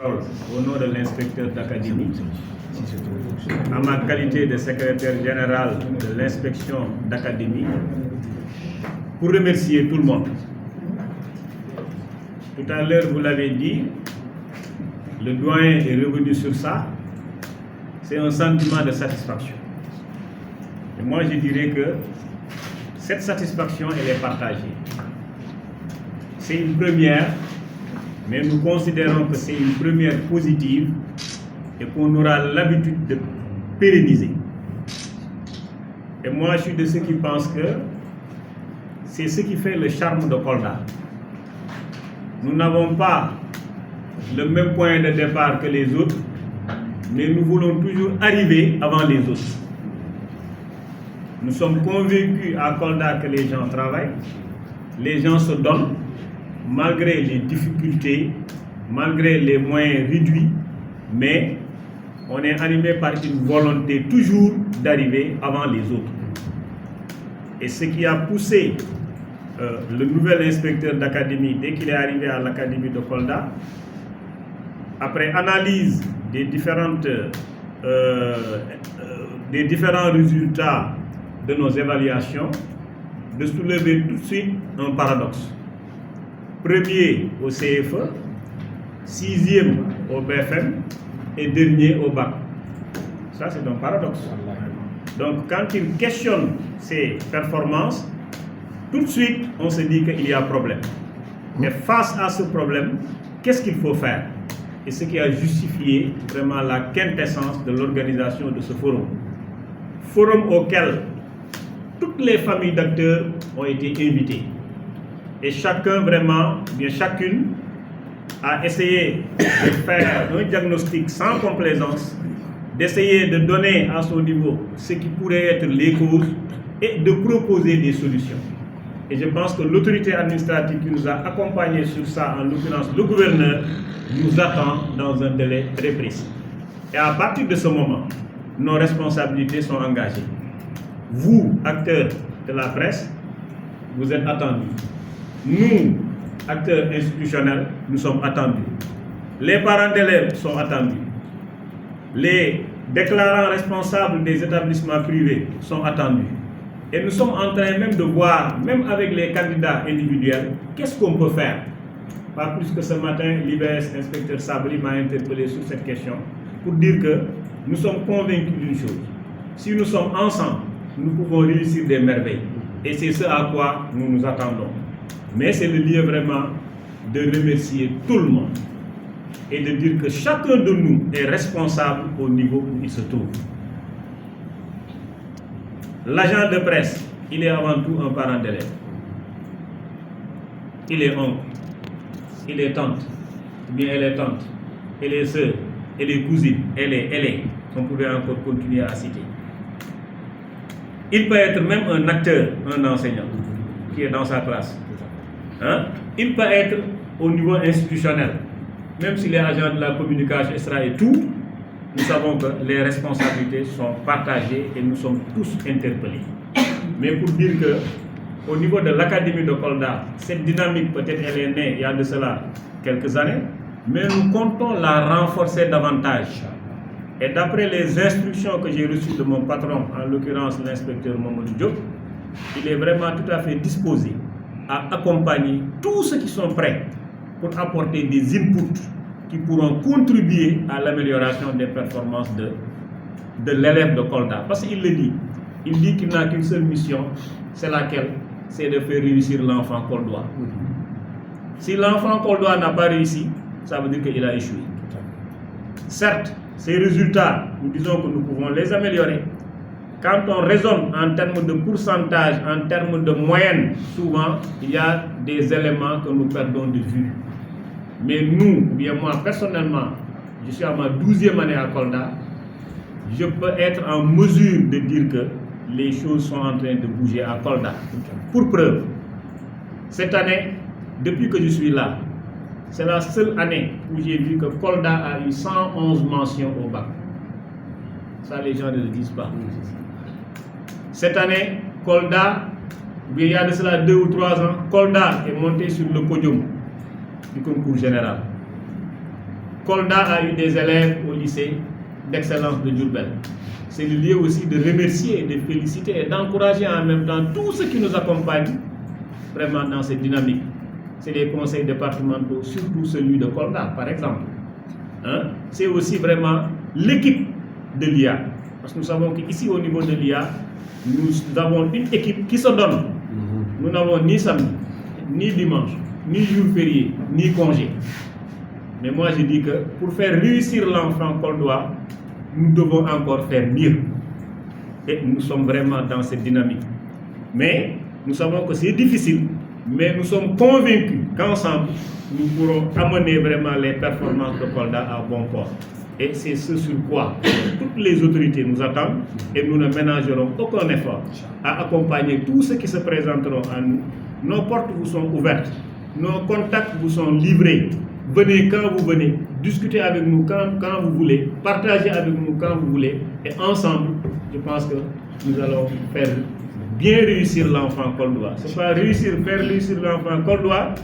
au nom de l'inspecteur d'académie, en ma qualité de secrétaire général de l'inspection d'académie, pour remercier tout le monde. Tout à l'heure, vous l'avez dit, le doyen est revenu sur ça. C'est un sentiment de satisfaction. Et moi, je dirais que cette satisfaction, elle est partagée. C'est une première, mais nous considérons que c'est une première positive et qu'on aura l'habitude de pérenniser. Et moi, je suis de ceux qui pensent que c'est ce qui fait le charme de Kolda. Nous n'avons pas le même point de départ que les autres, mais nous voulons toujours arriver avant les autres. Nous sommes convaincus à Kolda que les gens travaillent, les gens se donnent, malgré les difficultés, malgré les moyens réduits, mais on est animé par une volonté toujours d'arriver avant les autres. Et ce qui a poussé le nouvel inspecteur d'académie, dès qu'il est arrivé à l'académie de Kolda, après analyse des différents résultats de nos évaluations, de soulever tout de suite un paradoxe. Premier au CFE, sixième au BFM et dernier au bac. Ça, c'est un paradoxe. Donc, quand il questionne ses performances, tout de suite, on se dit qu'il y a problème. Et face à ce problème, qu'est-ce qu'il faut faire? Et ce qui a justifié vraiment la quintessence de l'organisation de ce forum. Forum auquel toutes les familles d'acteurs ont été invitées. Et chacun vraiment, bien chacune, a essayé de faire un diagnostic sans complaisance, d'essayer de donner à son niveau ce qui pourrait être les causes et de proposer des solutions. Et je pense que l'autorité administrative qui nous a accompagnés sur ça, en l'occurrence le gouverneur, nous attend dans un délai très précis. Et à partir de ce moment, nos responsabilités sont engagées. Vous, acteurs de la presse, vous êtes attendus. Nous, acteurs institutionnels, nous sommes attendus. Les parents d'élèves sont attendus. Les déclarants responsables des établissements privés sont attendus. Et nous sommes en train même de voir, même avec les candidats individuels, qu'est-ce qu'on peut faire. Pas plus que ce matin, l'IBS, inspecteur Sabri, m'a interpellé sur cette question pour dire que nous sommes convaincus d'une chose. Si nous sommes ensemble, nous pouvons réussir des merveilles. Et c'est ce à quoi nous nous attendons. Mais c'est le lieu vraiment de remercier tout le monde et de dire que chacun de nous est responsable au niveau où il se trouve. L'agent de presse, il est avant tout un parent d'élève. Il est oncle, il est tante, ou bien elle est tante, elle est sœur, elle est cousine, elle est. On pouvait encore continuer à citer. Il peut être même un acteur, un enseignant qui est dans sa classe. Hein? Il peut être au niveau institutionnel, même s'il est agent de la communication, etc. et tout, nous savons que les responsabilités sont partagées et nous sommes tous interpellés. Mais pour dire que, au niveau de l'académie de Kolda, cette dynamique, peut-être elle est née il y a de cela quelques années, mais nous comptons la renforcer davantage. Et d'après les instructions que j'ai reçues de mon patron, en l'occurrence l'inspecteur Mamadou Diop, il est vraiment tout à fait disposé à accompagner tous ceux qui sont prêts pour apporter des inputs qui pourront contribuer à l'amélioration des performances de l'élève de Kolda. Parce qu'il le dit, il dit qu'il n'a qu'une seule mission, c'est laquelle? C'est de faire réussir l'enfant koldois. Si l'enfant koldois n'a pas réussi, ça veut dire qu'il a échoué. Certes, ces résultats, nous disons que nous pouvons les améliorer. Quand on raisonne en termes de pourcentage, en termes de moyenne, souvent, il y a des éléments que nous perdons de vue. Mais nous, ou bien moi personnellement, je suis à ma 12e année à Kolda, je peux être en mesure de dire que les choses sont en train de bouger à Kolda. Pour preuve, cette année, depuis que je suis là, c'est la seule année où j'ai vu que Kolda a eu 111 mentions au bac. Ça, les gens ne le disent pas. Cette année, Kolda, il y a de cela 2 ou 3 ans, Kolda est monté sur le podium du concours général. Kolda a eu des élèves au lycée d'excellence de Diourbel. C'est le lieu aussi de remercier, de féliciter et d'encourager en même temps tous ceux qui nous accompagnent vraiment dans cette dynamique. C'est les conseils départementaux, surtout celui de Kolda, par exemple. Hein? C'est aussi vraiment l'équipe de l'IA. Parce que nous savons qu'ici, au niveau de l'IA, nous avons une équipe qui se donne. Nous n'avons ni samedi, ni dimanche, ni jour férié, ni congé. Mais moi, je dis que pour faire réussir l'enfant coldois, nous devons encore faire mieux. Et nous sommes vraiment dans cette dynamique. Mais nous savons que c'est difficile, mais nous sommes convaincus qu'ensemble, nous pourrons amener vraiment les performances de Kolda à bon port. Et c'est ce sur quoi toutes les autorités nous attendent et nous ne ménagerons aucun effort à accompagner tous ceux qui se présenteront à nous. Nos portes vous sont ouvertes, nos contacts vous sont livrés. Venez quand vous venez, discutez avec nous quand vous voulez, partagez avec nous quand vous voulez. Et ensemble, je pense que nous allons faire bien réussir l'enfant coldois. Ce n'est pas faire réussir l'enfant coldois,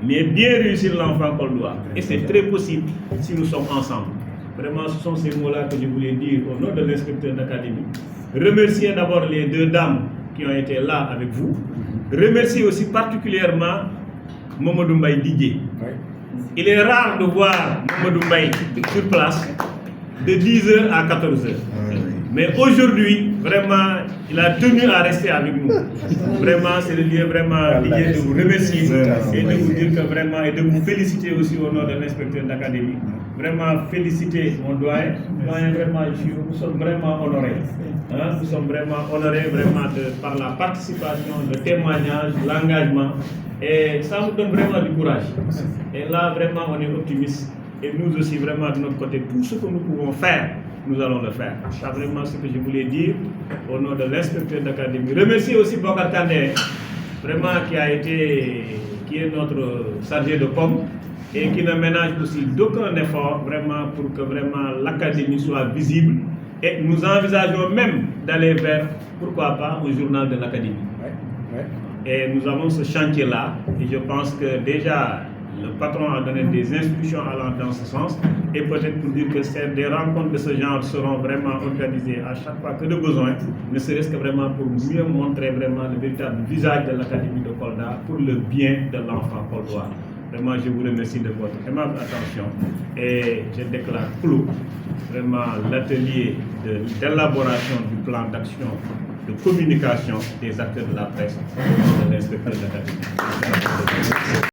mais bien réussir l'enfant coldois. Et c'est très possible si nous sommes ensemble. Vraiment, ce sont ces mots-là que je voulais dire au nom de l'inspecteur d'académie. Remercier d'abord les deux dames qui ont été là avec vous. Remercier aussi particulièrement Mamadou Mbaye Didier. Il est rare de voir Mamadou Mbaye sur place de 10h à 14h. Mais aujourd'hui, vraiment, il a tenu à rester avec nous. Vraiment, c'est le lieu vraiment Didier de vous remercier et de vous dire que vraiment, et de vous féliciter aussi au nom de l'inspecteur d'académie. Vraiment féliciter mon doyen. Vraiment, nous sommes vraiment honorés. Hein? Nous sommes vraiment honorés vraiment par la participation, le témoignage, l'engagement. Et ça nous donne vraiment du courage. Et là, vraiment, on est optimiste. Et nous aussi, vraiment, de notre côté, tout ce que nous pouvons faire, nous allons le faire. C'est vraiment ce que je voulais dire au nom de l'inspecteur d'académie. Remercier aussi Bokar Kandé, vraiment qui est notre chargé de com et qui ne ménage aussi d'aucun effort vraiment pour que vraiment l'académie soit visible. Et nous envisageons même d'aller vers, pourquoi pas, au journal de l'académie. Et nous avons ce chantier-là, et je pense que déjà le patron a donné des instructions allant dans ce sens, et peut-être pour dire que des rencontres de ce genre seront vraiment organisées à chaque fois que de besoin, ne serait-ce que vraiment pour mieux montrer vraiment le véritable visage de l'Académie de Kolda pour le bien de l'enfant coldois. Vraiment, je vous remercie de votre aimable attention et je déclare clos vraiment l'atelier d'élaboration du plan d'action de communication des acteurs de la presse de l'inspecteur d'académie.